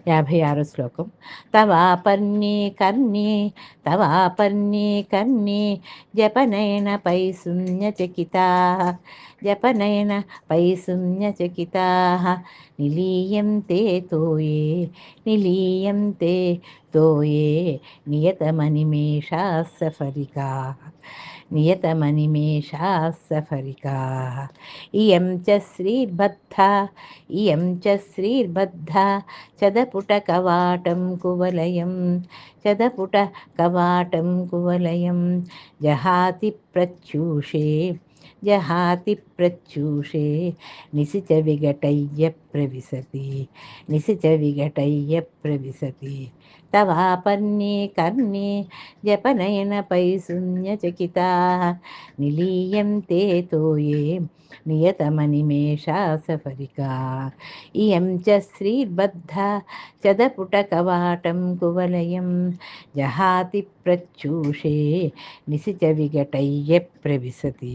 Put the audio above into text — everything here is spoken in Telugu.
56 శ్లోకం. తవాపర్ణే కర్ణే తవాపర్ణే కర్ణే జపనయన పైశూన్యచకితాః జపనయన పైశూన్యచకితాః నిలీయంతే తోయే నిలీయంతే తోయే నియతమనిమేషాः సఫరికాः నియతమనిమేషాः సఫరికాः. ఇయం చ శ్రీర్బద్ధా ఇయం చ శ్రీర్బద్ధా చదపుటకవాటం కువలయం చదపుటకవాటం కువలయం జహాతి ప్రత్యూషే జహాతి ప్రత్యూషే నిశిచ విఘటయ్య ప్రవిశతి నిశిచ విఘటయ్య ప్రవిశతి. తవాపర్ణే కర్ణే జపనయన పైశూన్యచకితాః నిలీయంతే తోయే నియతమనిమేషా సఫరికాః. ఇయం చ శ్రీర్బద్ధా చదపుటకవాటం కువలయం జహాతి ప్రత్యూషే నిశిచ విఘటయ్య ప్రవిశతి.